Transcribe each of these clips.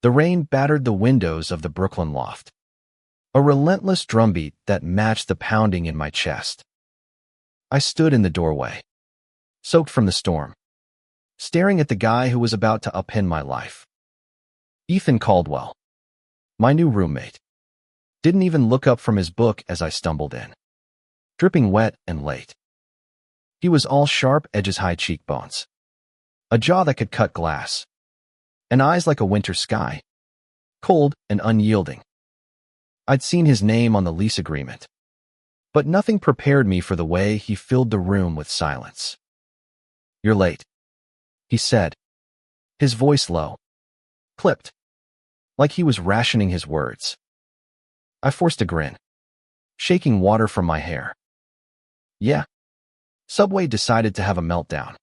The rain battered the windows of the Brooklyn loft, a relentless drumbeat that matched the pounding in my chest. I stood in the doorway, soaked from the storm, staring at the guy who was about to upend my life. Ethan Caldwell, my new roommate, didn't even look up from his book as I stumbled in, dripping wet and late. He was all sharp edges, high cheekbones, a jaw that could cut glass, and eyes like a winter sky, cold and unyielding. I'd seen his name on the lease agreement, but nothing prepared me for the way he filled the room with silence. "You're late," he said, his voice low, clipped, like he was rationing his words. I forced a grin, shaking water from my hair. "Yeah." Subway decided to have a meltdown.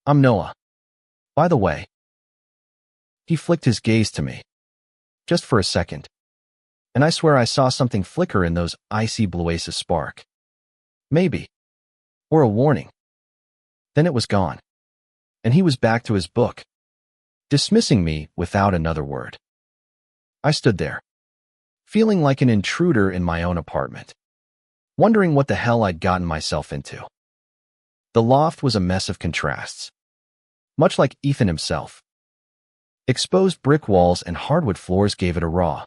"I'm Noah. By the way." He flicked his gaze to me, just for a second, and I swear I saw something flicker in those icy blues, a spark. Maybe. Or a warning. Then it was gone, and he was back to his book, dismissing me without another word. I stood there, feeling like an intruder in my own apartment, wondering what the hell I'd gotten myself into. The loft was a mess of contrasts, much like Ethan himself. Exposed brick walls and hardwood floors gave it a raw,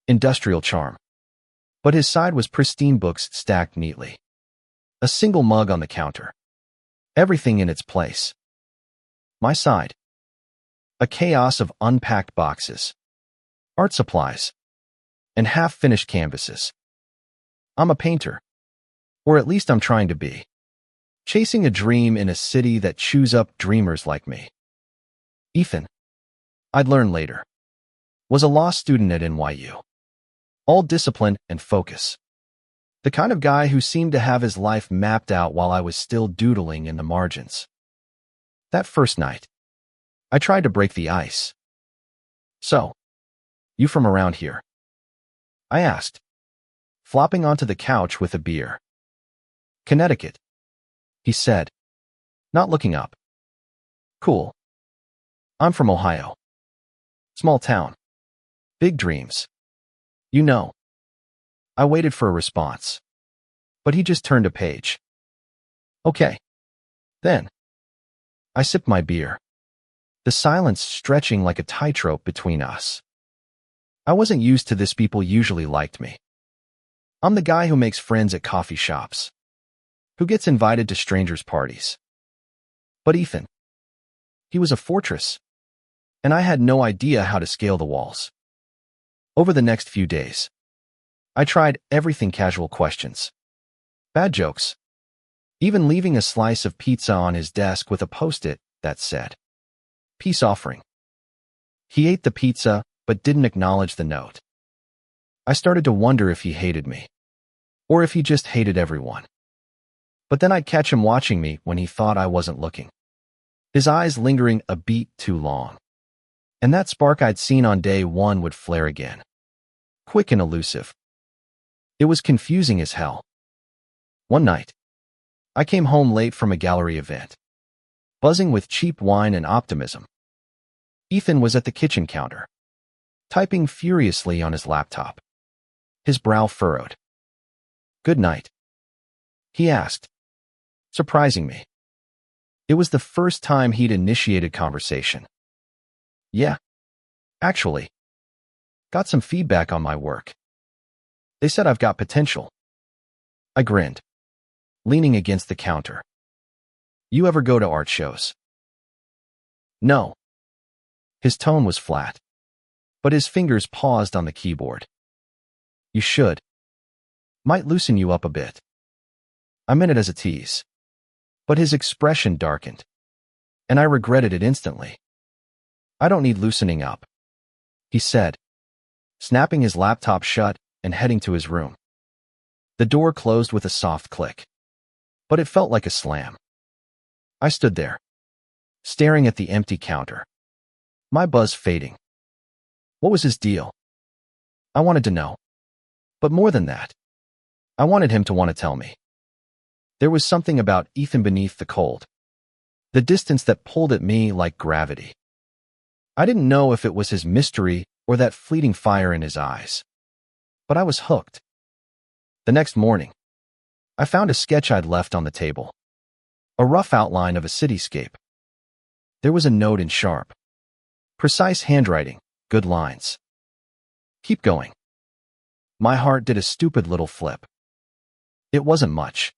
industrial charm. But his side was pristine, books stacked neatly, a single mug on the counter, everything in its place. My side, a chaos of unpacked boxes, art supplies, and half-finished canvases. I'm a painter, or at least I'm trying to be, chasing a dream in a city that chews up dreamers like me. Ethan, I'd learn later, was a law student at NYU, all discipline and focus. The kind of guy who seemed to have his life mapped out while I was still doodling in the margins. That first night, I tried to break the ice. "So, you from around here?" I asked, flopping onto the couch with a beer. "Connecticut," he said, not looking up. "Cool. I'm from Ohio. Small town. Big dreams. You know." I waited for a response, but he just turned a page. "Okay. Then." I sipped my beer, the silence stretching like a tightrope between us. I wasn't used to this. People usually liked me. I'm the guy who makes friends at coffee shops, who gets invited to strangers' parties. But Ethan, he was a fortress, and I had no idea how to scale the walls. Over the next few days, I tried everything: casual questions, bad jokes, even leaving a slice of pizza on his desk with a post-it that said, "Peace offering." He ate the pizza, but didn't acknowledge the note. I started to wonder if he hated me, or if he just hated everyone. But then I'd catch him watching me when he thought I wasn't looking, his eyes lingering a beat too long. And that spark I'd seen on day one would flare again, quick and elusive. It was confusing as hell. One night, I came home late from a gallery event, buzzing with cheap wine and optimism. Ethan was at the kitchen counter, typing furiously on his laptop, his brow furrowed. "Good night?" he asked, surprising me. It was the first time he'd initiated conversation. "Yeah, actually. Got some feedback on my work. They said I've got potential." I grinned, leaning against the counter. "You ever go to art shows?" "No." His tone was flat, but his fingers paused on the keyboard. "You should. Might loosen you up a bit." I meant it as a tease, but his expression darkened, and I regretted it instantly. "I don't need loosening up," he said, snapping his laptop shut and heading to his room. The door closed with a soft click, but it felt like a slam. I stood there, staring at the empty counter, my buzz fading. What was his deal? I wanted to know. But more than that, I wanted him to want to tell me. There was something about Ethan beneath the cold, the distance that pulled at me like gravity. I didn't know if it was his mystery or that fleeting fire in his eyes, but I was hooked. The next morning, I found a sketch I'd left on the table, a rough outline of a cityscape. There was a note in sharp, precise handwriting, good lines. Keep going. My heart did a stupid little flip. It wasn't much,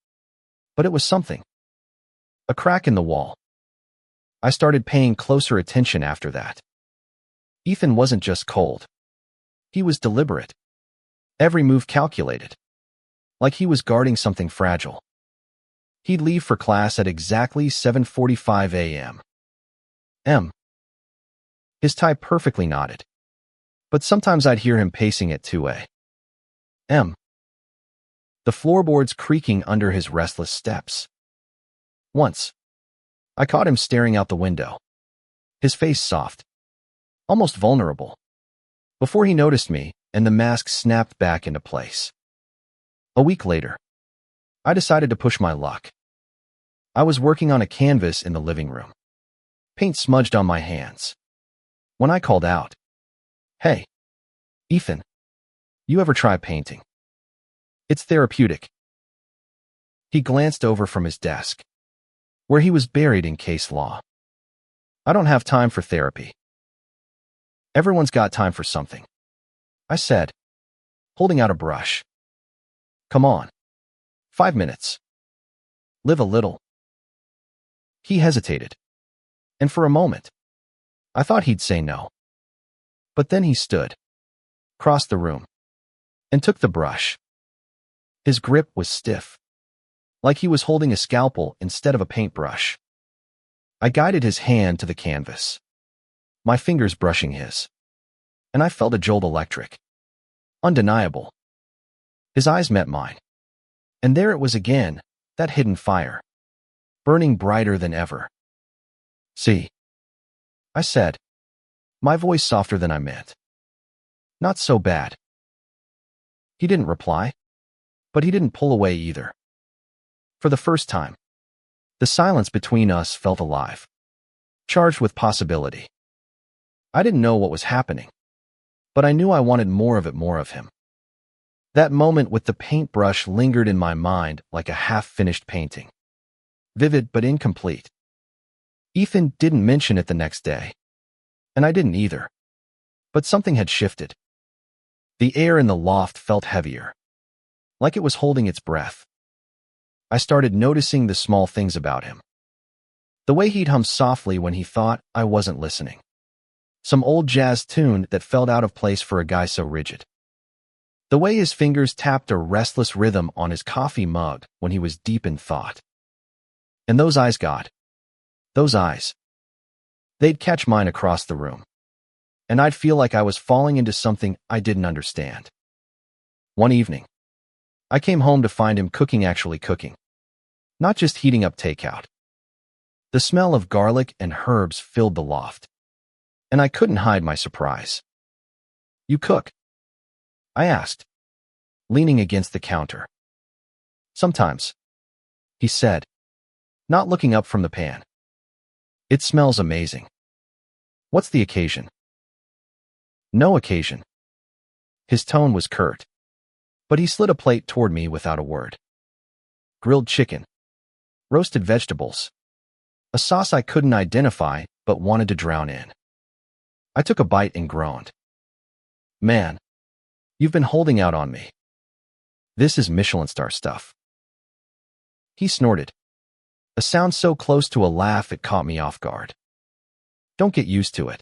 but it was something. A crack in the wall. I started paying closer attention after that. Ethan wasn't just cold. He was deliberate. Every move calculated. Like he was guarding something fragile. He'd leave for class at exactly 7:45 a.m. His tie perfectly knotted. But sometimes I'd hear him pacing at 2 a.m. The floorboards creaking under his restless steps. Once, I caught him staring out the window, his face soft, almost vulnerable, before he noticed me and the mask snapped back into place. A week later, I decided to push my luck. I was working on a canvas in the living room, paint smudged on my hands, when I called out, "Hey, Ethan, you ever try painting? It's therapeutic." He glanced over from his desk, where he was buried in case law. "I don't have time for therapy." "Everyone's got time for something," I said, holding out a brush. "Come on. 5 minutes. Live a little." He hesitated, and for a moment, I thought he'd say no. But then he stood, crossed the room, and took the brush. His grip was stiff, like he was holding a scalpel instead of a paintbrush. I guided his hand to the canvas, my fingers brushing his, and I felt a jolt electric. Undeniable. His eyes met mine, and there it was again, that hidden fire, burning brighter than ever. "See," I said, my voice softer than I meant. "Not so bad." He didn't reply, but he didn't pull away either. For the first time, the silence between us felt alive, charged with possibility. I didn't know what was happening, but I knew I wanted more of him. That moment with the paintbrush lingered in my mind like a half-finished painting, vivid but incomplete. Ethan didn't mention it the next day, and I didn't either. But something had shifted. The air in the loft felt heavier, like it was holding its breath. I started noticing the small things about him. The way he'd hum softly when he thought I wasn't listening. Some old jazz tune that felt out of place for a guy so rigid. The way his fingers tapped a restless rhythm on his coffee mug when he was deep in thought. And those eyes, God. Those eyes. They'd catch mine across the room, and I'd feel like I was falling into something I didn't understand. One evening, I came home to find him actually cooking, not just heating up takeout. The smell of garlic and herbs filled the loft, and I couldn't hide my surprise. "You cook?" I asked, leaning against the counter. "Sometimes," he said, not looking up from the pan. "It smells amazing." "What's the occasion?" "No occasion." His tone was curt, but he slid a plate toward me without a word. Grilled chicken, roasted vegetables, a sauce I couldn't identify but wanted to drown in. I took a bite and groaned. "Man, you've been holding out on me. This is Michelin star stuff." He snorted, a sound so close to a laugh it caught me off guard. "Don't get used to it."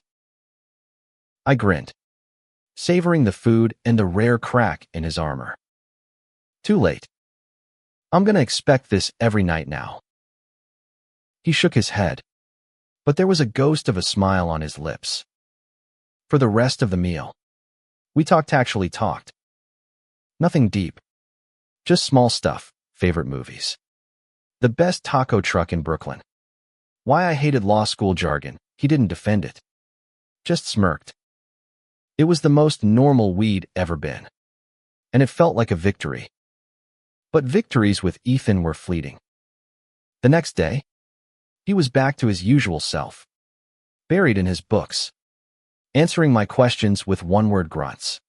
I grinned, savoring the food and the rare crack in his armor. "Too late. I'm gonna expect this every night now." He shook his head, but there was a ghost of a smile on his lips. For the rest of the meal, we actually talked. Nothing deep, just small stuff, favorite movies, the best taco truck in Brooklyn, why I hated law school jargon. He didn't defend it, just smirked. It was the most normal we'd ever been, and it felt like a victory. But victories with Ethan were fleeting. The next day, he was back to his usual self, buried in his books, answering my questions with one-word grunts.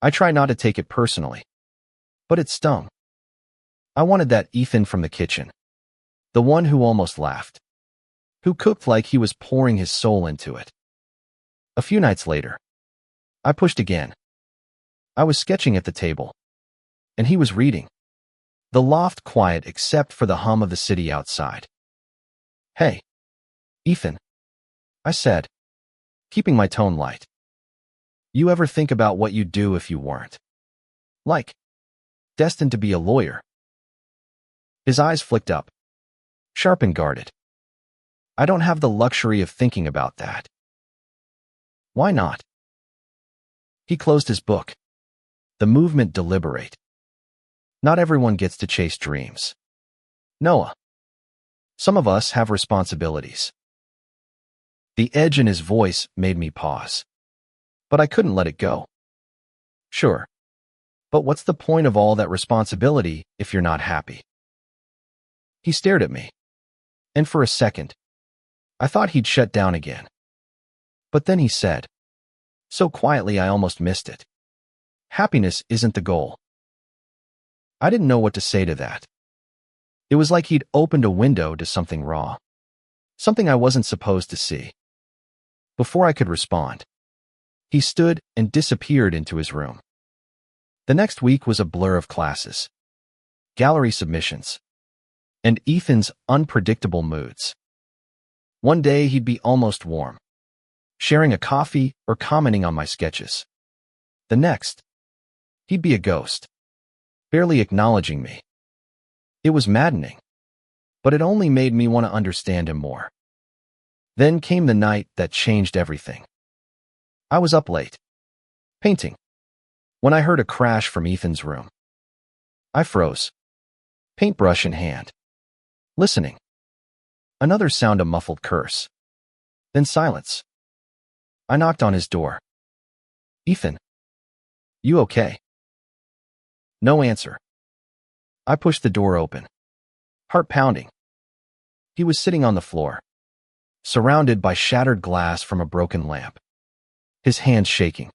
I try not to take it personally, but it stung. I wanted that Ethan from the kitchen, the one who almost laughed, who cooked like he was pouring his soul into it. A few nights later, I pushed again. I was sketching at the table, and he was reading. The loft quiet except for the hum of the city outside. "Hey, Ethan," I said, keeping my tone light. "You ever think about what you'd do if you weren't, like, destined to be a lawyer?" His eyes flicked up, sharp and guarded. "I don't have the luxury of thinking about that." "Why not?" He closed his book, the movement deliberate. "Not everyone gets to chase dreams, Noah. Some of us have responsibilities." The edge in his voice made me pause, but I couldn't let it go. "Sure, but what's the point of all that responsibility if you're not happy?" He stared at me, and for a second, I thought he'd shut down again. But then he said, so quietly I almost missed it, "Happiness isn't the goal." I didn't know what to say to that. It was like he'd opened a window to something raw, something I wasn't supposed to see. Before I could respond, he stood and disappeared into his room. The next week was a blur of classes, gallery submissions, and Ethan's unpredictable moods. One day he'd be almost warm, sharing a coffee or commenting on my sketches. The next, he'd be a ghost, barely acknowledging me. It was maddening, but it only made me want to understand him more. Then came the night that changed everything. I was up late, painting, when I heard a crash from Ethan's room. I froze, paintbrush in hand, listening. Another sound, a muffled curse. Then silence. I knocked on his door. "Ethan, you okay?" No answer. I pushed the door open, heart pounding. He was sitting on the floor, surrounded by shattered glass from a broken lamp, his hands shaking.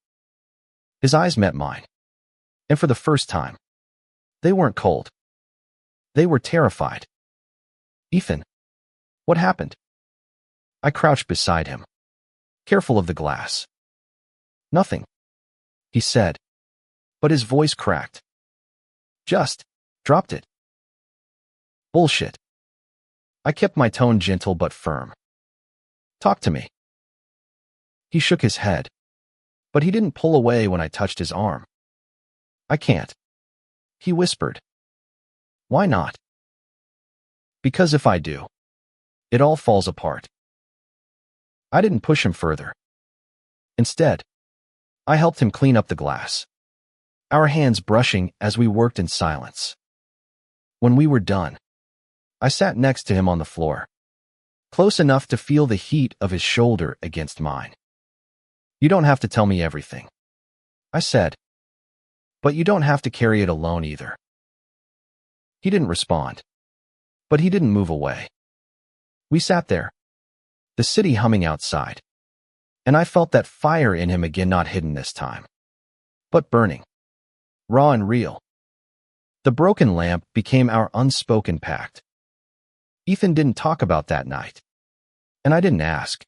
His eyes met mine, and for the first time, they weren't cold. They were terrified. "Ethan, what happened?" I crouched beside him, careful of the glass. "Nothing," he said, but his voice cracked. "Just dropped it." "Bullshit." I kept my tone gentle but firm. "Talk to me." He shook his head, but he didn't pull away when I touched his arm. "I can't," he whispered. "Why not?" "Because if I do, it all falls apart." I didn't push him further. Instead, I helped him clean up the glass, our hands brushing as we worked in silence. When we were done, I sat next to him on the floor, close enough to feel the heat of his shoulder against mine. "You don't have to tell me everything," I said, "but you don't have to carry it alone either." He didn't respond, but he didn't move away. We sat there, the city humming outside, and I felt that fire in him again, not hidden this time, but burning, raw and real. The broken lamp became our unspoken pact. Ethan didn't talk about that night, and I didn't ask.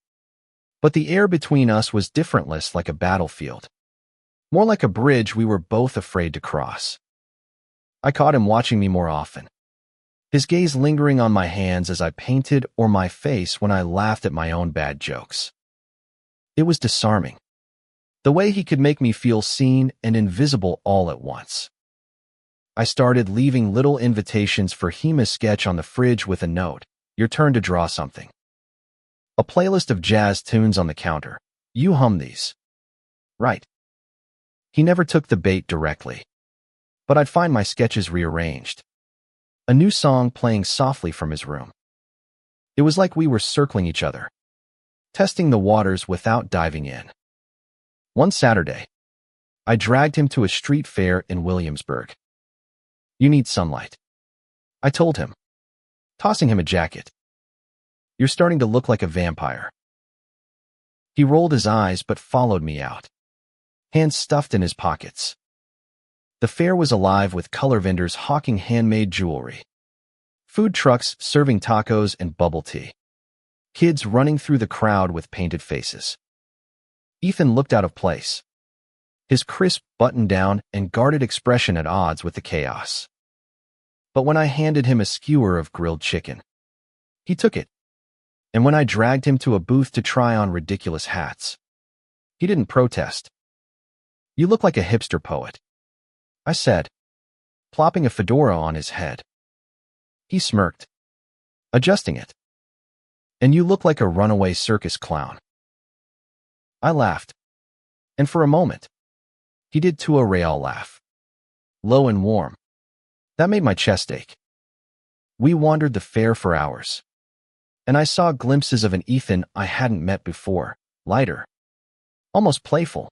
But the air between us was differentless, like a battlefield, more like a bridge we were both afraid to cross. I caught him watching me more often, his gaze lingering on my hands as I painted or my face when I laughed at my own bad jokes. It was disarming, the way he could make me feel seen and invisible all at once. I started leaving little invitations for him, sketch on the fridge with a note, "Your turn to draw something." A playlist of jazz tunes on the counter, "You hum these, right?" He never took the bait directly, but I'd find my sketches rearranged, a new song playing softly from his room. It was like we were circling each other, testing the waters without diving in. One Saturday, I dragged him to a street fair in Williamsburg. "You need sunlight," I told him, tossing him a jacket. "You're starting to look like a vampire." He rolled his eyes but followed me out, hands stuffed in his pockets. The fair was alive with color vendors hawking handmade jewelry, food trucks serving tacos and bubble tea, kids running through the crowd with painted faces. Ethan looked out of place, his crisp button-down and guarded expression at odds with the chaos. But when I handed him a skewer of grilled chicken, he took it. And when I dragged him to a booth to try on ridiculous hats, he didn't protest. "You look like a hipster poet," I said, plopping a fedora on his head. He smirked, adjusting it. "And you look like a runaway circus clown." I laughed, and for a moment, he did too, a real laugh, low and warm. That made my chest ache. We wandered the fair for hours, and I saw glimpses of an Ethan I hadn't met before, lighter, almost playful,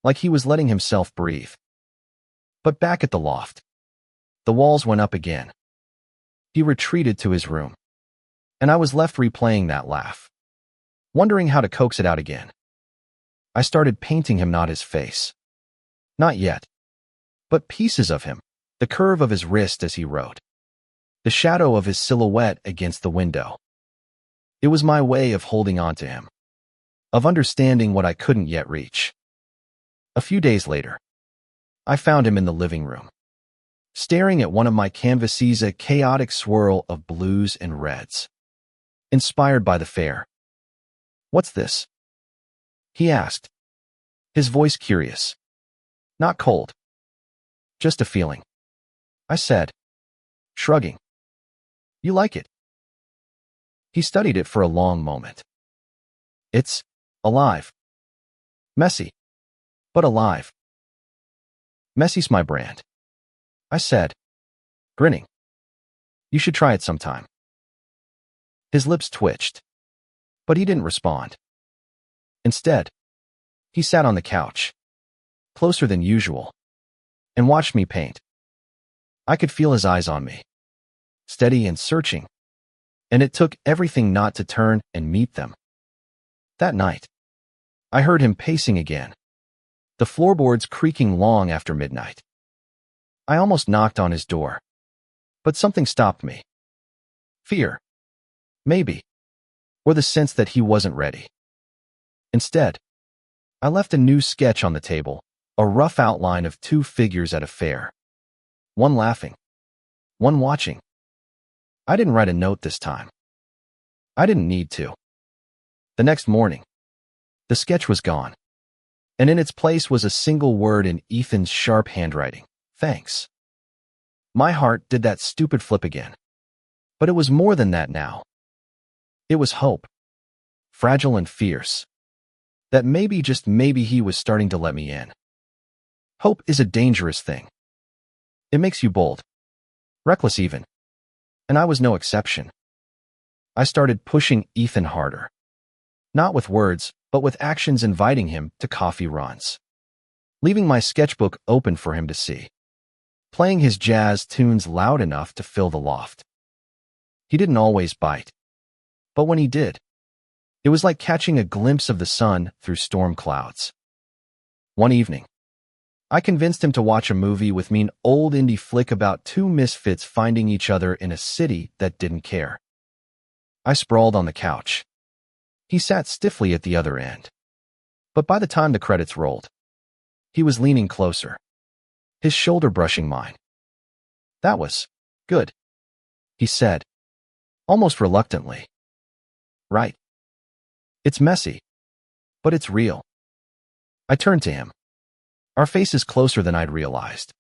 like he was letting himself breathe. But back at the loft, the walls went up again. He retreated to his room, and I was left replaying that laugh, wondering how to coax it out again. I started painting him, not his face. Not yet. But pieces of him, the curve of his wrist as he wrote, the shadow of his silhouette against the window. It was my way of holding on to him, of understanding what I couldn't yet reach. A few days later, I found him in the living room, staring at one of my canvases, a chaotic swirl of blues and reds, inspired by the fair. "What's this?" he asked, his voice curious, not cold, just a feeling, I said, shrugging. "You like it?" He studied it for a long moment. "It's alive. Messy, but alive." "Messy's my brand," I said, grinning. "You should try it sometime." His lips twitched, but he didn't respond. Instead, he sat on the couch, closer than usual, and watched me paint. I could feel his eyes on me, steady and searching, and it took everything not to turn and meet them. That night, I heard him pacing again, the floorboards creaking long after midnight. I almost knocked on his door, but something stopped me. Fear, maybe, or the sense that he wasn't ready. Instead, I left a new sketch on the table, a rough outline of two figures at a fair. One laughing, one watching. I didn't write a note this time. I didn't need to. The next morning, the sketch was gone, and in its place was a single word in Ethan's sharp handwriting: "Thanks." My heart did that stupid flip again. But it was more than that now. It was hope, fragile and fierce, that maybe, just maybe, he was starting to let me in. Hope is a dangerous thing. It makes you bold, reckless even, and I was no exception. I started pushing Ethan harder, not with words, but with actions, inviting him to coffee runs, leaving my sketchbook open for him to see, playing his jazz tunes loud enough to fill the loft. He didn't always bite, but when he did, it was like catching a glimpse of the sun through storm clouds. One evening, I convinced him to watch a movie with me, an old indie flick about two misfits finding each other in a city that didn't care. I sprawled on the couch. He sat stiffly at the other end. But by the time the credits rolled, he was leaning closer, his shoulder brushing mine. "That was good," he said, almost reluctantly. "Right. It's messy, but it's real." I turned to him, our faces closer than I'd realized.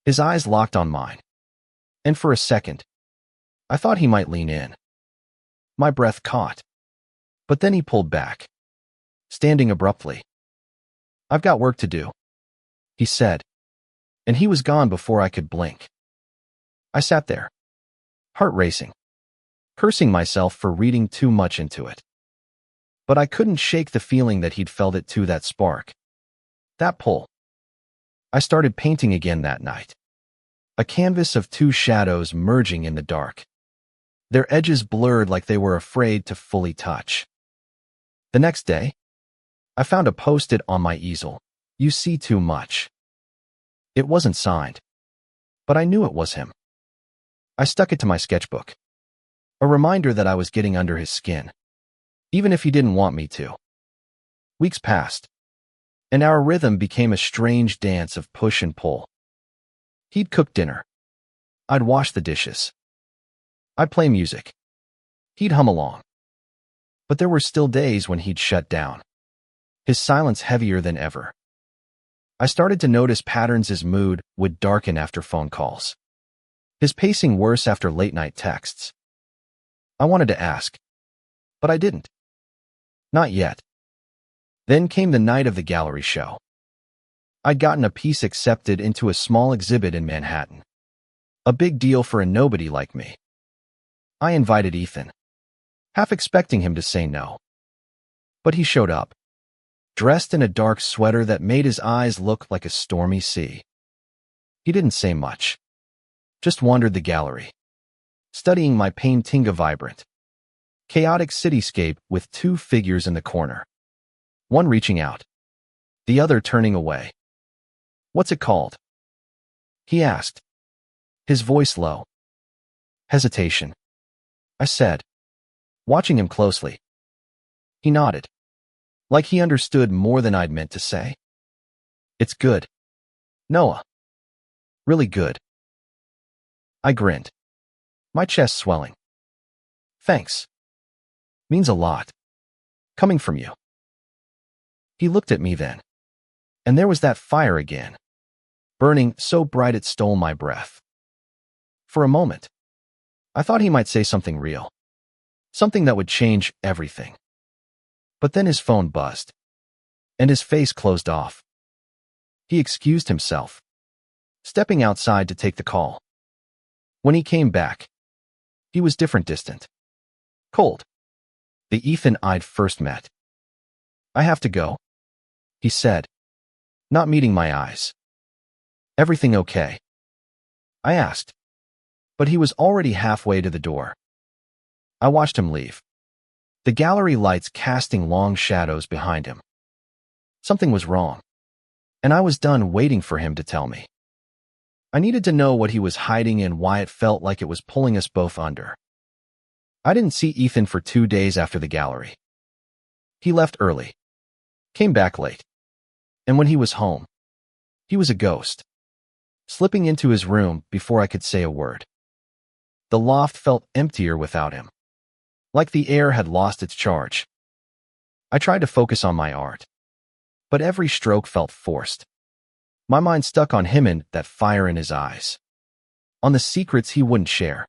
His eyes locked on mine, and for a second, I thought he might lean in. My breath caught, but then he pulled back, standing abruptly. "I've got work to do," he said, and he was gone before I could blink. I sat there, heart racing, cursing myself for reading too much into it. But I couldn't shake the feeling that he'd felt it too, that spark, that pull. I started painting again that night, a canvas of two shadows merging in the dark, their edges blurred like they were afraid to fully touch. The next day, I found a post-it on my easel. "You see too much." It wasn't signed, but I knew it was him. I stuck it to my sketchbook, a reminder that I was getting under his skin, even if he didn't want me to. Weeks passed, and our rhythm became a strange dance of push and pull. He'd cook dinner. I'd wash the dishes. I'd play music. He'd hum along. But there were still days when he'd shut down, his silence heavier than ever. I started to notice patterns. His mood would darken after phone calls, his pacing worse after late-night texts. I wanted to ask, but I didn't. Not yet. Then came the night of the gallery show. I'd gotten a piece accepted into a small exhibit in Manhattan, a big deal for a nobody like me. I invited Ethan, half expecting him to say no. But he showed up, dressed in a dark sweater that made his eyes look like a stormy sea. He didn't say much, just wandered the gallery, studying my painting, a vibrant, chaotic cityscape with two figures in the corner, one reaching out, the other turning away. "What's it called?" he asked, his voice low. "Hesitation," I said, watching him closely. He nodded, like he understood more than I'd meant to say. "It's good, Noah. Really good." I grinned, my chest swelling. "Thanks. Means a lot. Coming from you." He looked at me then, and there was that fire again, burning so bright it stole my breath. For a moment, I thought he might say something real, something that would change everything. But then his phone buzzed, and his face closed off. He excused himself, stepping outside to take the call. When he came back, he was different, distant, cold. The Ethan I'd first met. "I have to go," he said, not meeting my eyes. "Everything okay?" I asked, but he was already halfway to the door. I watched him leave, the gallery lights casting long shadows behind him. Something was wrong, and I was done waiting for him to tell me. I needed to know what he was hiding and why it felt like it was pulling us both under. I didn't see Ethan for 2 days after the gallery. He left early, came back late, and when he was home, he was a ghost, slipping into his room before I could say a word. The loft felt emptier without him, like the air had lost its charge. I tried to focus on my art, but every stroke felt forced. My mind stuck on him and that fire in his eyes, on the secrets he wouldn't share.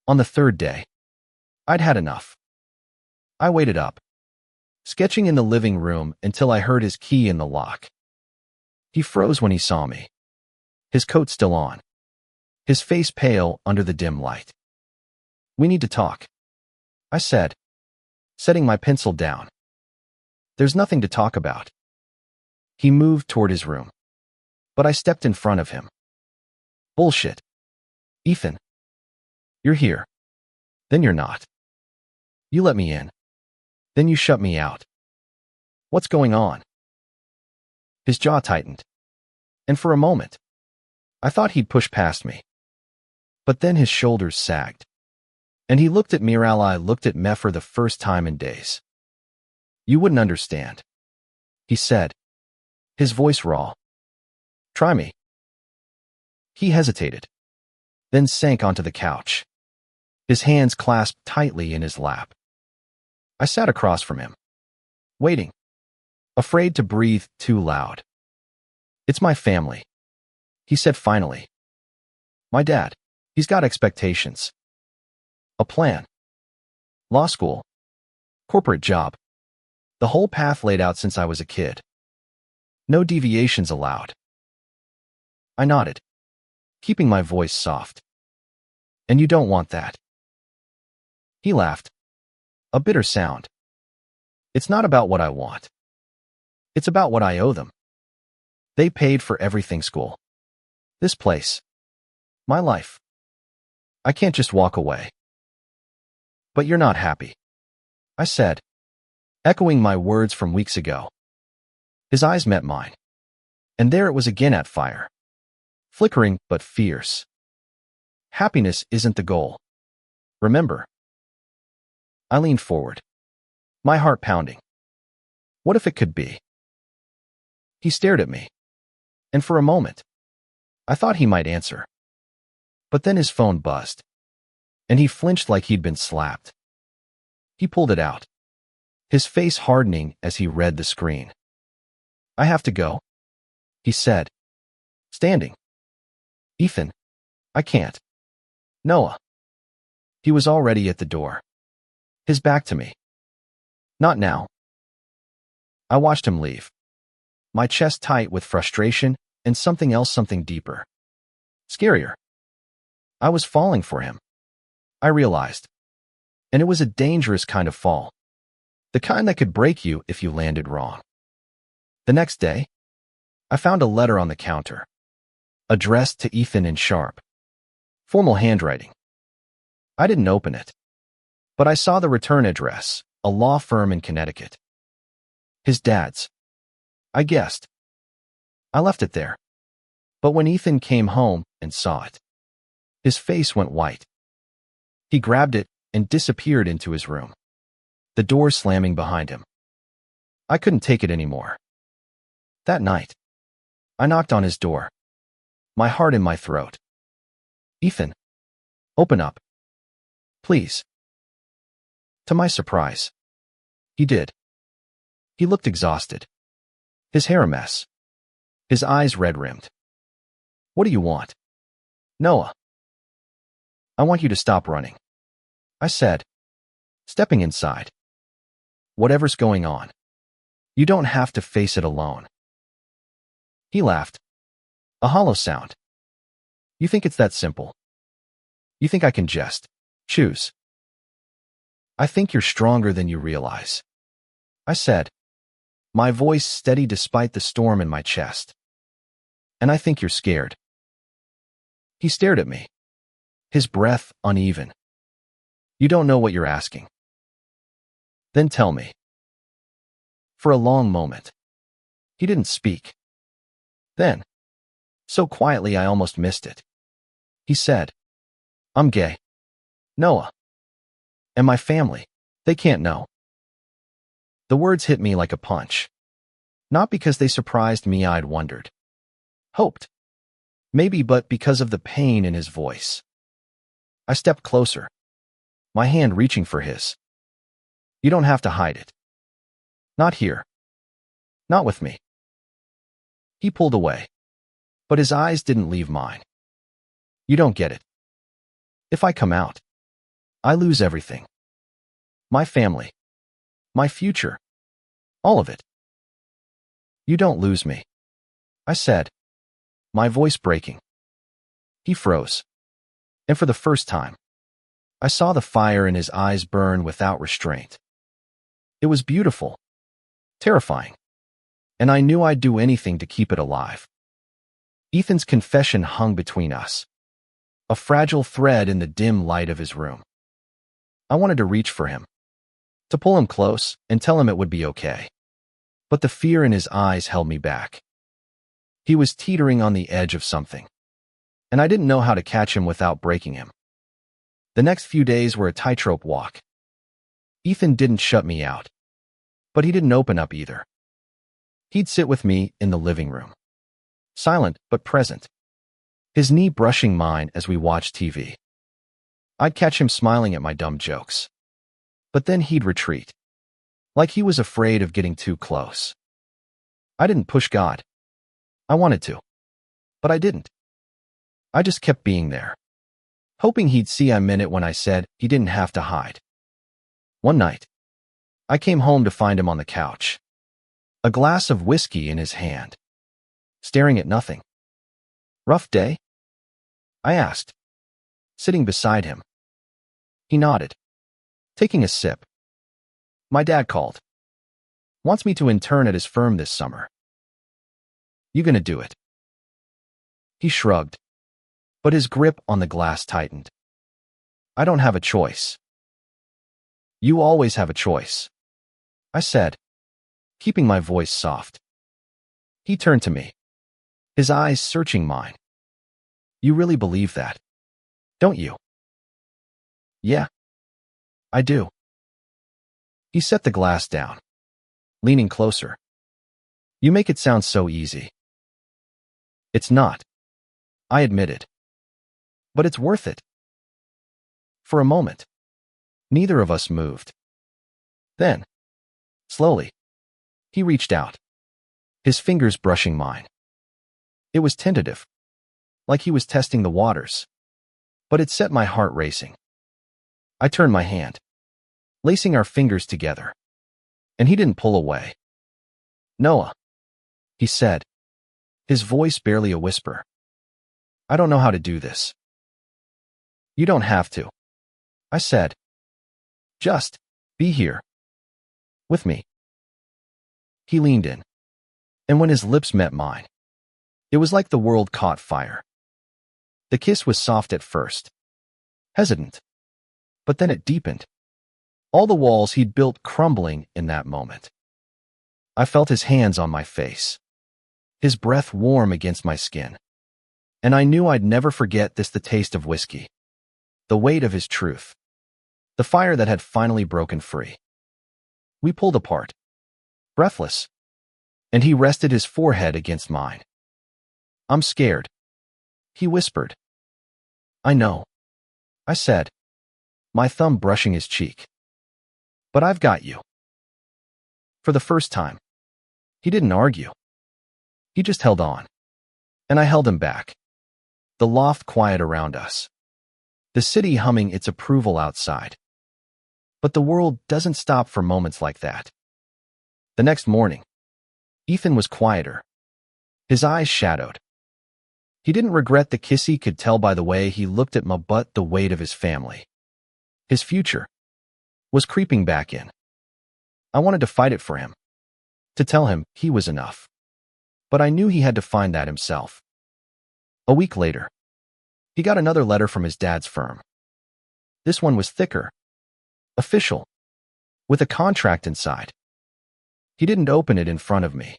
On the third day, I'd had enough. I waited up, sketching in the living room until I heard his key in the lock. He froze when he saw me, his coat still on, his face pale under the dim light. "We need to talk," I said, setting my pencil down. "There's nothing to talk about." He moved toward his room, but I stepped in front of him. "Bullshit. Ethan. You're here. Then you're not. You let me in. Then you shut me out. What's going on?" His jaw tightened, and for a moment, I thought he'd push past me. But then his shoulders sagged, and he looked at me while I looked at me for the first time in days. "You wouldn't understand," he said, his voice raw. "Try me." He hesitated, then sank onto the couch, his hands clasped tightly in his lap. I sat across from him, waiting, afraid to breathe too loud. "It's my family," he said finally. "My dad, he's got expectations. A plan. Law school. Corporate job. The whole path laid out since I was a kid. No deviations allowed." I nodded, keeping my voice soft. "And you don't want that?" He laughed, a bitter sound. "It's not about what I want. It's about what I owe them. They paid for everything: school, this place, my life. I can't just walk away." "But you're not happy," I said, echoing my words from weeks ago. His eyes met mine, and there it was again at fire, flickering but fierce. Happiness isn't the goal. Remember? I leaned forward, my heart pounding. What if it could be? He stared at me, and for a moment, I thought he might answer. But then his phone buzzed, and he flinched like he'd been slapped. He pulled it out, his face hardening as he read the screen. "I have to go," he said, standing. "Ethan, I can't." "Noah." He was already at the door, his back to me. "Not now." I watched him leave, my chest tight with frustration and something else, something deeper. Scarier. I was falling for him, I realized. And it was a dangerous kind of fall. The kind that could break you if you landed wrong. The next day, I found a letter on the counter, addressed to Ethan in sharp, formal handwriting. I didn't open it, but I saw the return address, a law firm in Connecticut. His dad's. I guessed. I left it there. But when Ethan came home and saw it, his face went white. He grabbed it and disappeared into his room, the door slamming behind him. I couldn't take it anymore. That night, I knocked on his door, my heart in my throat. "Ethan, open up. Please." To my surprise, he did. He looked exhausted, his hair a mess, his eyes red-rimmed. "What do you want?" "Noah." "I want you to stop running," I said, stepping inside. "Whatever's going on, you don't have to face it alone." He laughed, a hollow sound. "You think it's that simple? You think I can just choose?" "I think you're stronger than you realize," I said, my voice steady despite the storm in my chest. "And I think you're scared." He stared at me, his breath uneven. "You don't know what you're asking." "Then tell me." For a long moment, he didn't speak. Then, so quietly I almost missed it, he said, "I'm gay. Noah. And my family, they can't know." The words hit me like a punch. Not because they surprised me, I'd wondered. Hoped. Maybe, but because of the pain in his voice. I stepped closer, my hand reaching for his. "You don't have to hide it. Not here. Not with me." He pulled away, but his eyes didn't leave mine. "You don't get it. If I come out, I lose everything. My family. My future. All of it." "You don't lose me," I said, my voice breaking. He froze, and for the first time, I saw the fire in his eyes burn without restraint. It was beautiful, terrifying, and I knew I'd do anything to keep it alive. Ethan's confession hung between us, a fragile thread in the dim light of his room. I wanted to reach for him, to pull him close and tell him it would be okay. But the fear in his eyes held me back. He was teetering on the edge of something, and I didn't know how to catch him without breaking him. The next few days were a tightrope walk. Ethan didn't shut me out, but he didn't open up either. He'd sit with me in the living room, silent but present, his knee brushing mine as we watched TV. I'd catch him smiling at my dumb jokes, but then he'd retreat, like he was afraid of getting too close. I didn't push God. I wanted to, but I didn't. I just kept being there, hoping he'd see I meant it when I said he didn't have to hide. One night, I came home to find him on the couch, a glass of whiskey in his hand, staring at nothing. "Rough day?" I asked, sitting beside him. He nodded, taking a sip. "My dad called. Wants me to intern at his firm this summer." "You gonna do it?" He shrugged, but his grip on the glass tightened. "I don't have a choice." "You always have a choice," I said, keeping my voice soft. He turned to me, his eyes searching mine. You really believe that, don't you? Yeah, I do. He set the glass down, leaning closer. You make it sound so easy. It's not, I admitted. But it's worth it. For a moment, neither of us moved. Then, slowly, he reached out, his fingers brushing mine. It was tentative, like he was testing the waters, but it set my heart racing. I turned my hand, lacing our fingers together, and he didn't pull away. Noah, he said, his voice barely a whisper. I don't know how to do this. You don't have to, I said. Just be here, with me. He leaned in, and when his lips met mine, it was like the world caught fire. The kiss was soft at first, hesitant, but then it deepened, all the walls he'd built crumbling in that moment. I felt his hands on my face, his breath warm against my skin, and I knew I'd never forget this, the taste of whiskey, the weight of his truth, the fire that had finally broken free. We pulled apart, breathless, and he rested his forehead against mine. I'm scared, he whispered. I know, I said, my thumb brushing his cheek. But I've got you. For the first time, he didn't argue. He just held on, and I held him back. The loft quiet around us, the city humming its approval outside. But the world doesn't stop for moments like that. The next morning, Ethan was quieter, his eyes shadowed. He didn't regret the kiss, he could tell by the way he looked at me, but the weight of his family, his future, was creeping back in. I wanted to fight it for him, to tell him he was enough. But I knew he had to find that himself. A week later, he got another letter from his dad's firm. This one was thicker, official, with a contract inside. He didn't open it in front of me,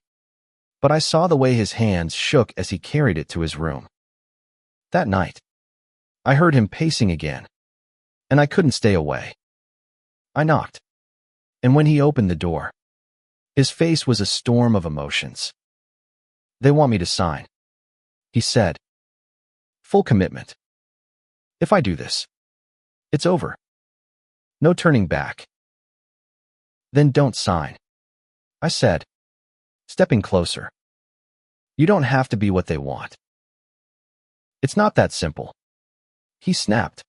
but I saw the way his hands shook as he carried it to his room. That night, I heard him pacing again, and I couldn't stay away. I knocked, and when he opened the door, his face was a storm of emotions. They want me to sign, he said. Full commitment. If I do this, it's over. No turning back. Then don't sign, I said, stepping closer. You don't have to be what they want. It's not that simple. He snapped,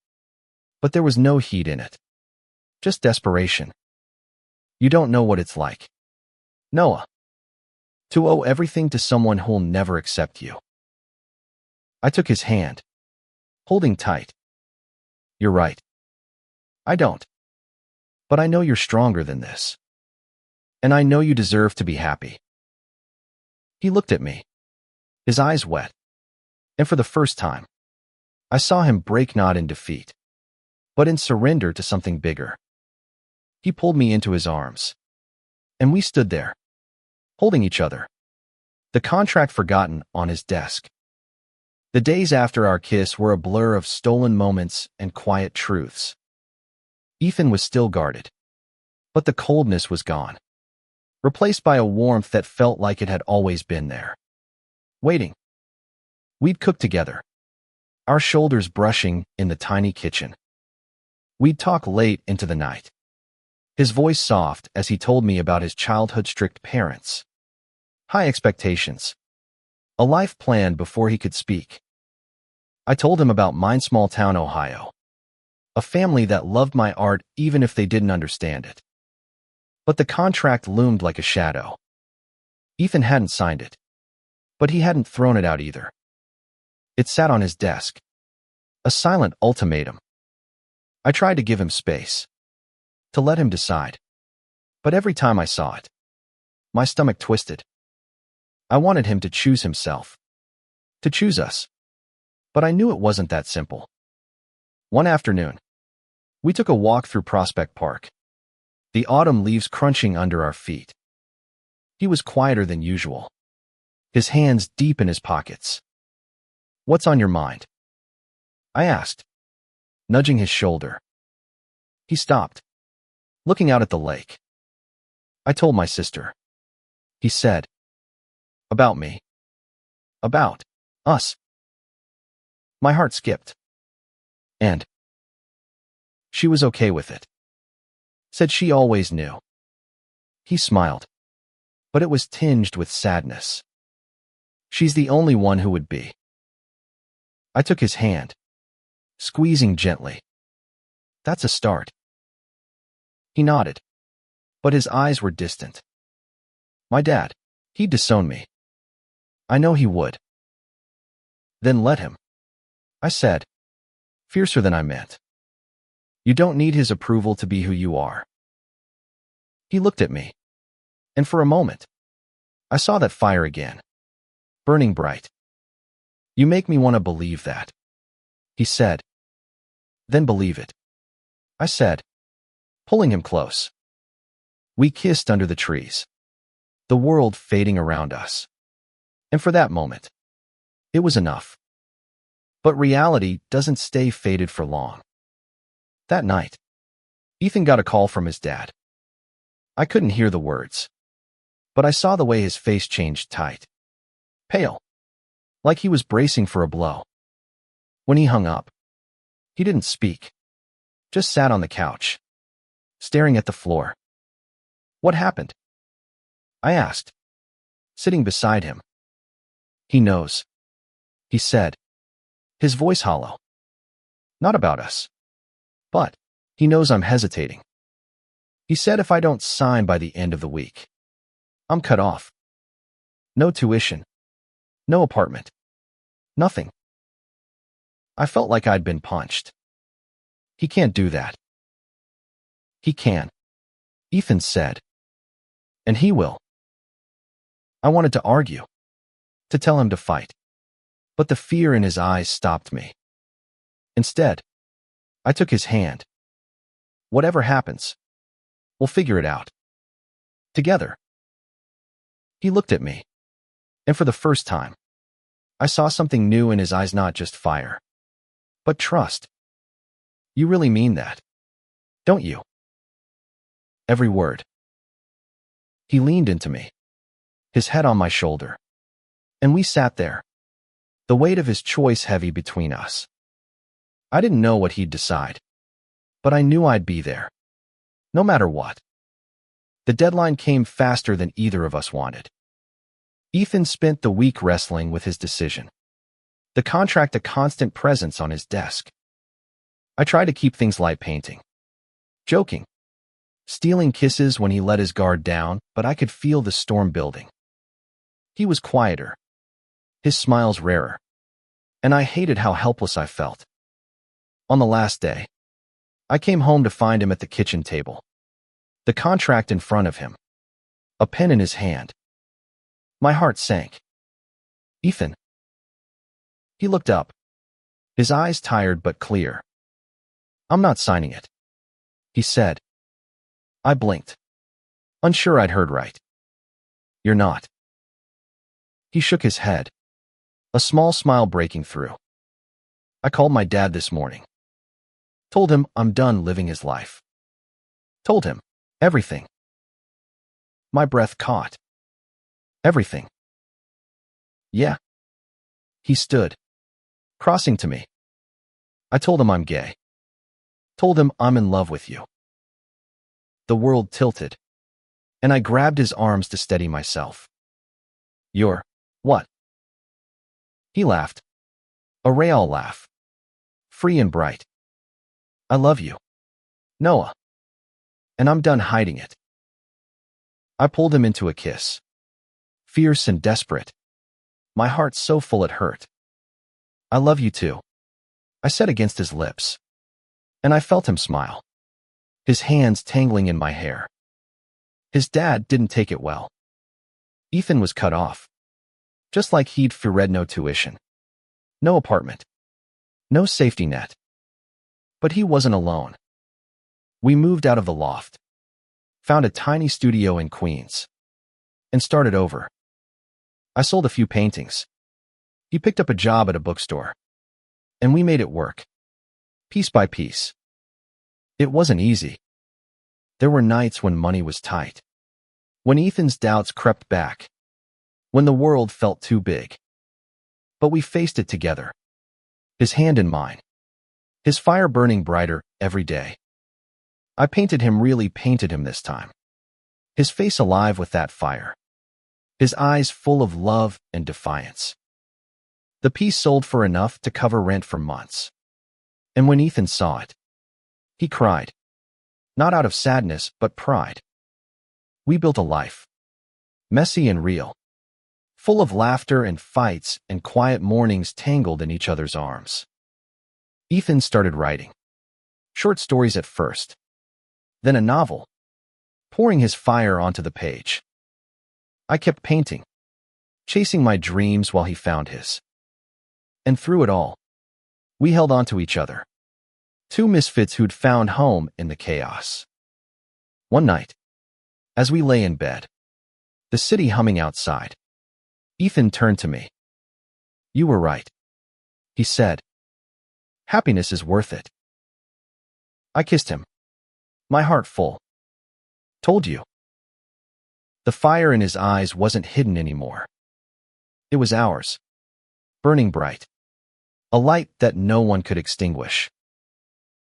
but there was no heat in it. Just desperation. You don't know what it's like, Noah, to owe everything to someone who'll never accept you. I took his hand, holding tight. You're right. I don't. But I know you're stronger than this. And I know you deserve to be happy. He looked at me, his eyes wet, and for the first time, I saw him break not in defeat, but in surrender to something bigger. He pulled me into his arms, and we stood there, holding each other, the contract forgotten on his desk. The days after our kiss were a blur of stolen moments and quiet truths. Ethan was still guarded, but the coldness was gone, replaced by a warmth that felt like it had always been there, waiting. We'd cook together, our shoulders brushing in the tiny kitchen. We'd talk late into the night, his voice soft as he told me about his childhood strict parents, high expectations, a life planned before he could speak. I told him about mine, small town Ohio, a family that loved my art even if they didn't understand it. But the contract loomed like a shadow. Ethan hadn't signed it, but he hadn't thrown it out either. It sat on his desk, a silent ultimatum. I tried to give him space, to let him decide. But every time I saw it, my stomach twisted. I wanted him to choose himself, to choose us. But I knew it wasn't that simple. One afternoon, we took a walk through Prospect Park. the autumn leaves crunching under our feet. He was quieter than usual, his hands deep in his pockets. "What's on your mind?" I asked, nudging his shoulder. He stopped, looking out at the lake. "I told my sister," he said. "About me. About us." My heart skipped. "And she was okay with it. Said she always knew." He smiled, but it was tinged with sadness. "She's the only one who would be." I took his hand, squeezing gently. "That's a start." He nodded, but his eyes were distant. "My dad, he'd disown me. I know he would." "Then let him," I said, fiercer than I meant. "You don't need his approval to be who you are." He looked at me, and for a moment, I saw that fire again, burning bright. "You make me want to believe that," he said. "Then believe it," I said, pulling him close. We kissed under the trees, the world fading around us. And for that moment, it was enough. But reality doesn't stay faded for long. That night, Ethan got a call from his dad. I couldn't hear the words, but I saw the way his face changed tight, pale, like he was bracing for a blow. When he hung up, he didn't speak, just sat on the couch, staring at the floor. "What happened?" I asked, sitting beside him. "He knows," he said, his voice hollow. "Not about us, but he knows I'm hesitating. He said if I don't sign by the end of the week, I'm cut off. No tuition, no apartment, nothing." I felt like I'd been punched. "He can't do that." "He can," Ethan said. "And he will." I wanted to argue, to tell him to fight, but the fear in his eyes stopped me. Instead, I took his hand. "Whatever happens, we'll figure it out. Together." He looked at me, and for the first time, I saw something new in his eyes, not just fire, but trust. "You really mean that, don't you?" "Every word." He leaned into me, his head on my shoulder, and we sat there, the weight of his choice heavy between us. I didn't know what he'd decide, but I knew I'd be there, no matter what. The deadline came faster than either of us wanted. Ethan spent the week wrestling with his decision, the contract a constant presence on his desk. I tried to keep things light, painting, joking, stealing kisses when he let his guard down, but I could feel the storm building. He was quieter, his smiles rarer, and I hated how helpless I felt. On the last day, I came home to find him at the kitchen table, the contract in front of him, a pen in his hand. My heart sank. "Ethan." He looked up, his eyes tired but clear. "I'm not signing it," he said. I blinked, unsure I'd heard right. "You're not." He shook his head, a small smile breaking through. "I called my dad this morning. Told him I'm done living his life. Told him everything." My breath caught. "Everything?" "Yeah." He stood, crossing to me. "I told him I'm gay. Told him I'm in love with you." The world tilted, and I grabbed his arms to steady myself. "You're what?" He laughed, a Real laugh, free and bright. "I love you, Noah, and I'm done hiding it." I pulled him into a kiss, fierce and desperate, my heart so full it hurt. "I love you too," I said against his lips, and I felt him smile, his hands tangling in my hair. His dad didn't take it well. Ethan was cut off, just like he'd feared. No tuition, no apartment, no safety net. But he wasn't alone. We moved out of the loft, found a tiny studio in Queens, and started over. I sold a few paintings. He picked up a job at a bookstore, and we made it work, piece by piece. It wasn't easy. There were nights when money was tight, when Ethan's doubts crept back, when the world felt too big. But we faced it together, his hand in mine, his fire burning brighter every day. I really painted him this time, his face alive with that fire, his eyes full of love and defiance. The piece sold for enough to cover rent for months. And when Ethan saw it, he cried, not out of sadness, but pride. We built a life, messy and real, full of laughter and fights and quiet mornings tangled in each other's arms. Ethan started writing, short stories at first, then a novel, pouring his fire onto the page. I kept painting, chasing my dreams while he found his. And through it all, we held on to each other, two misfits who'd found home in the chaos. One night, as we lay in bed, the city humming outside, Ethan turned to me. "You were right," he said. "Happiness is worth it." I kissed him, my heart full. "Told you." The fire in his eyes wasn't hidden anymore. It was ours, burning bright, a light that no one could extinguish.